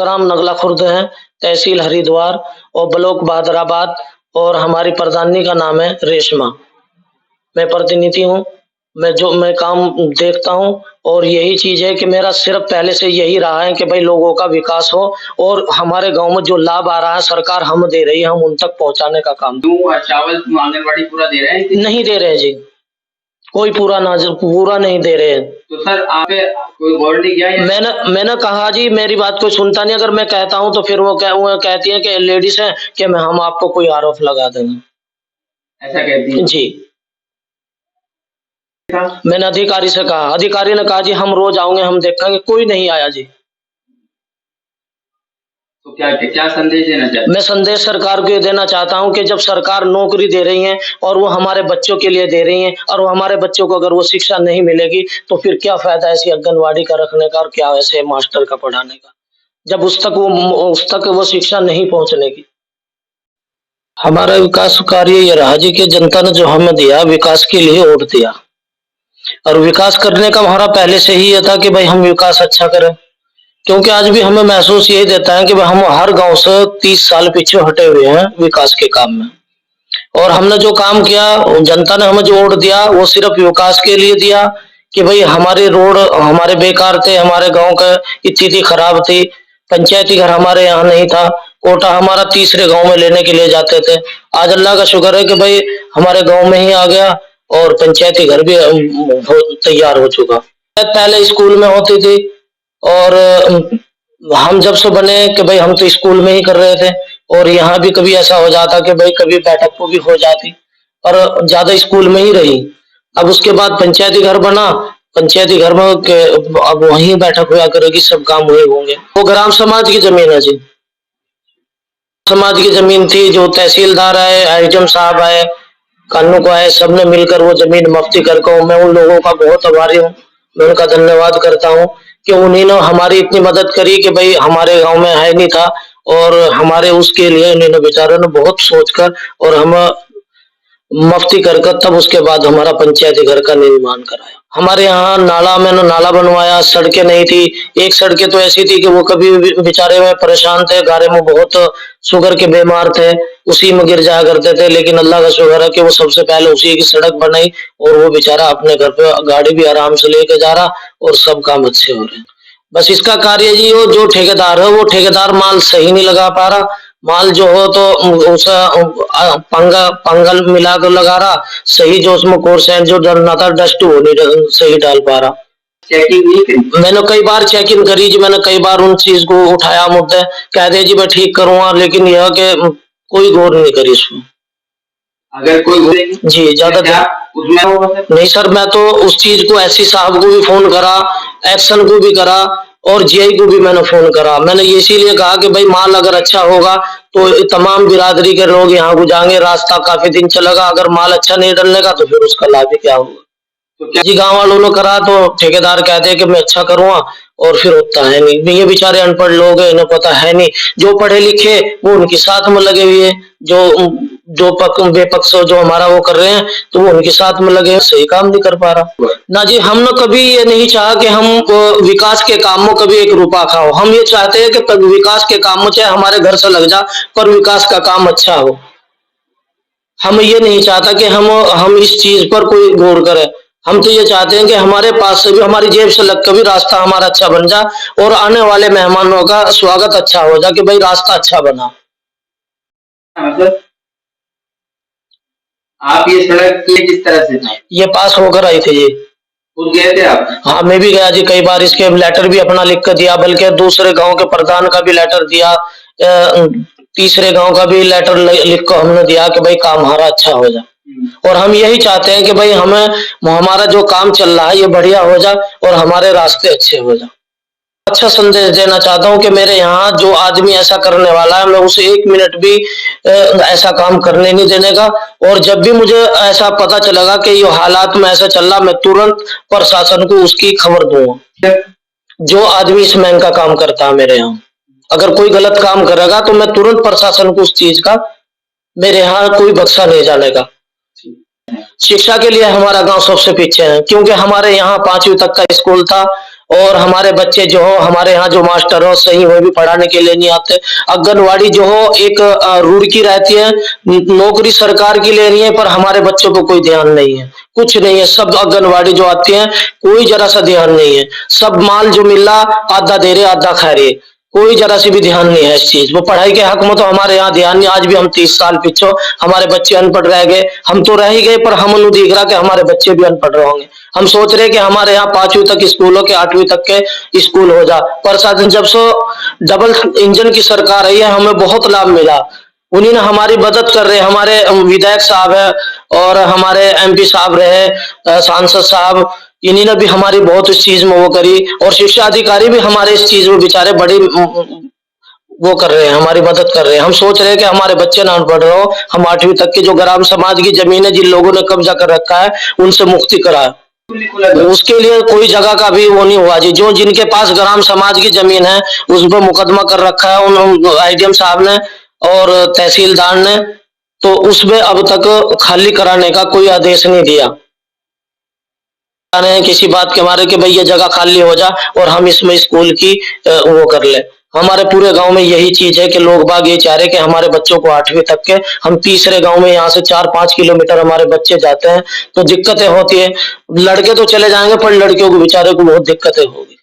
ग्राम नगला खुर्द है, तहसील हरिद्वार और ब्लॉक बहादुराबाद, और हमारी प्रधानी का नाम है रेशमा। मैं प्रतिनिधि हूँ। मैं काम देखता हूँ, और यही चीज है कि मेरा सिर्फ पहले से यही रहा है कि भाई लोगों का विकास हो, और हमारे गांव में जो लाभ आ रहा है सरकार हम दे रही है, हम उन तक पहुंचाने का काम। चावल आंगनबाड़ी पूरा दे रहे हैं? नहीं दे रहे जी, कोई पूरा नहीं दे रहे हैं। तो सर आप कोई गौर नहीं किया? मैंने कहा जी, मेरी बात कोई सुनता नहीं। अगर मैं कहता हूँ तो फिर वो कहती है कि लेडीज है कि हम आपको कोई आरोप लगा देंगे, ऐसा कहती है जी। मैंने अधिकारी से कहा, अधिकारी ने कहा जी हम रोज आएंगे, हम देखेंगे। कोई नहीं आया जी। तो क्या संदेश देना चाहते? मैं संदेश सरकार को ये देना चाहता हूँ कि जब सरकार नौकरी दे रही है और वो हमारे बच्चों के लिए दे रही है, और वो हमारे बच्चों को अगर वो शिक्षा नहीं मिलेगी तो फिर क्या फायदा ऐसी आंगनवाड़ी का रखने का, और क्या ऐसे मास्टर का पढ़ाने का, जब उस तक वो शिक्षा नहीं पहुंचने की। हमारा विकास कार्य ये रहा जी कि जनता ने जो हमें दिया, विकास के लिए वोट दिया, और विकास करने का हमारा पहले से ही ये था कि भाई हम विकास अच्छा करें। क्योंकि आज भी हमें महसूस यही देता है कि हम हर गांव से 30 साल पीछे हटे हुए हैं विकास के काम में, और हमने जो काम किया, जनता ने हमें जो वोट दिया वो सिर्फ विकास के लिए दिया कि भाई हमारे रोड हमारे बेकार थे, हमारे गांव का स्थिति खराब थी, पंचायती घर हमारे यहाँ नहीं था, कोटा हमारा तीसरे गांव में लेने के लिए जाते थे। आज अल्लाह का शुक्र है कि भाई हमारे गांव में ही आ गया, और पंचायती घर भी तैयार हो चुका। पहले स्कूल में होती थी, और हम जब से बने कि भाई हम तो स्कूल में ही कर रहे थे, और यहाँ भी कभी ऐसा हो जाता कि भाई कभी बैठक को भी हो जाती, और ज्यादा स्कूल में ही रही। अब उसके बाद पंचायती घर बना, पंचायती घर में अब वहीं बैठक हुआ करेगी, सब काम हुए होंगे। वो ग्राम समाज की जमीन है जी, समाज की जमीन थी। जो तहसीलदार आए, आईएम साहब आए, कानून को आए, सबने मिलकर वो जमीन मुफ्ती करके, मैं उन लोगों का बहुत आभारी हूँ। मैं उनका धन्यवाद करता हूँ कि उन्होंने हमारी इतनी मदद करी कि भाई हमारे गांव में है नहीं था, और हमारे उसके लिए उन्होंने बेचारों ने बहुत सोचकर और हम मुफ्ती कर तब उसके बाद हमारा पंचायती घर का निर्माण कराया। हमारे यहाँ मैंने नाला बनवाया, सड़कें नहीं थी। एक सड़कें तो ऐसी थी कि वो कभी बेचारे में परेशान थे, गारे में बहुत शुगर के बीमार थे, उसी में गिर जाया करते थे, लेकिन अल्लाह का शुक्र है कि वो सबसे पहले उसी की सड़क बनाई, और वो बेचारा अपने घर पे गाड़ी भी आराम से लेके जा रहा, और सब काम अच्छे हो रहे हैं। बस इसका कार्य जी, वो जो ठेकेदार है वो ठेकेदार माल सही नहीं लगा पा रहा। माल जो हो तो उसे पंगल मिला कर लगा रहा, सही जो उसमें कोर्स है जो डरना था डस्ट वो नहीं सही डाल पा रहा। चेकिंग नहीं करी? मैंने कई बार चेकिंग करी जी, मैंने कई बार उन चीज को उठाया मुद्दे, कहते जी मैं ठीक करूंगा, लेकिन यह कि कोई गौर नहीं करी इसमें। अगर कोई जी ज्यादा उसमें नहीं सर, मैं तो उस चीज को एससी साहब को भी फोन करा, एक्शन को भी करा, और जीआई को भी मैंने फोन करा। मैंने इसीलिए कहा कि भाई माल अगर अच्छा होगा तो तमाम बिरादरी के लोग यहाँ को जाएंगे, रास्ता काफी दिन चलेगा। अगर माल अच्छा नहीं डलने का तो फिर उसका लाभ ही क्या होगा। तो जी गांव वालों ने करा तो ठेकेदार कहते हैं कि मैं अच्छा करूंगा, और फिर होता है नहीं। ये बेचारे अनपढ़ लोग हैं, इन्हें पता है नहीं। जो पढ़े लिखे वो उनके साथ में लगे हुए हैं, जो बेपक्ष जो हमारा वो कर रहे हैं तो वो उनके साथ में लगे, सही काम नहीं कर पा रहा ना जी। हमने कभी ये नहीं चाहा कि हम विकास के काम में कभी एक रुपया खाओ। हम ये चाहते हैं कि विकास के काम में चाहे हमारे घर से लग जा, पर विकास का काम अच्छा हो। हम ये नहीं चाहता कि हम इस चीज पर कोई गौर करें। हम तो ये चाहते हैं कि हमारे पास से भी, हमारी जेब से लग कर भी रास्ता हमारा अच्छा बन जा, और आने वाले मेहमानों का स्वागत अच्छा हो जाए कि भाई रास्ता अच्छा बना। आप ये सड़क किस तरह से था? ये पास होकर आई थी जी। खुद गए थे आप? हाँ मैं भी गया जी कई बार। इसके लेटर भी अपना लिख कर दिया, बल्कि दूसरे गांव के प्रधान का भी लेटर दिया, तीसरे गांव का भी लेटर लिख कर हमने दिया कि भाई काम हमारा अच्छा हो जाए। और हम यही चाहते हैं कि भाई हमारा जो काम चल रहा है ये बढ़िया हो जाए, और हमारे रास्ते अच्छे हो जाए। अच्छा संदेश देना चाहता हूँ कि मेरे यहाँ जो आदमी ऐसा करने वाला है, मैं उसे 1 मिनट भी ऐसा काम करने नहीं देने का। और जब भी मुझे ऐसा पता चलेगा कि ये हालात में ऐसा चल रहा, मैं तुरंत प्रशासन को उसकी खबर दूंगा। जो आदमी इस महंग का काम करता है मेरे यहाँ, अगर कोई गलत काम करेगा तो मैं तुरंत प्रशासन को उस चीज का, मेरे यहाँ कोई बख्शा नहीं जाने का। शिक्षा के लिए हमारा गांव सबसे पीछे है, क्योंकि हमारे यहाँ 5वीं तक का स्कूल था, और हमारे बच्चे जो हो, हमारे यहाँ जो मास्टर हो सही वो भी पढ़ाने के लिए नहीं आते। आंगनवाड़ी जो हो एक रुड़की रहती है, नौकरी सरकार की ले रही है पर हमारे बच्चों को कोई ध्यान नहीं है, कुछ नहीं है। सब आंगनवाड़ी जो आती है कोई जरा सा ध्यान नहीं है, सब माल जो मिल रहा आधा दे रहे आधा खा रहे, कोई जरा सी भी ध्यान नहीं है इस चीज। वो पढ़ाई के हक में तो हमारे यहाँ ध्यान नहीं। आज भी हम 30 साल पीछे, हमारे बच्चे अनपढ़ रह गए, हम तो रह ही गए पर हम नहीं दिख रहा कि हमारे बच्चे भी अनपढ़ होंगे। हम सोच रहे कि हमारे यहाँ 5वीं तक स्कूल हो के 8वीं तक के स्कूल हो जा। प्रशासन जब से डबल इंजन की सरकार आई है हमें बहुत लाभ मिला, उन्हीं ने हमारी मदद कर रहे। हमारे विधायक साहब है और हमारे एमपी साहब रहे, सांसद साहब, इन्हीं ने भी हमारी बहुत इस चीज में वो करी। और शिक्षा अधिकारी भी हमारे इस चीज में बेचारे बड़ी वो कर रहे हैं, हमारी मदद कर रहे हैं। हम सोच रहे हैं कि हमारे बच्चे ना पढ़ रहे हो, हम 8वीं तक की जो ग्राम समाज की जमीन है जिन लोगों ने कब्जा कर रखा है उनसे मुक्ति कराए। उसके लिए कोई जगह का भी वो नहीं हुआ जी। जो जिनके पास ग्राम समाज की जमीन है उस पर मुकदमा कर रखा है उन आईडीएम साहब ने और तहसीलदार ने, तो उसमें अब तक खाली कराने का कोई आदेश नहीं दिया। रहे हैं किसी बात के मारे कि भाई ये जगह खाली हो जा और हम इसमें स्कूल की वो कर ले। हमारे पूरे गांव में यही चीज है कि लोग बाग ये चाह रहे कि हमारे बच्चों को 8वीं तक के, हम तीसरे गांव में यहाँ से 4-5 किलोमीटर हमारे बच्चे जाते हैं तो दिक्कतें होती है। लड़के तो चले जाएंगे पर लड़कियों को बेचारे को बहुत दिक्कतें होगी।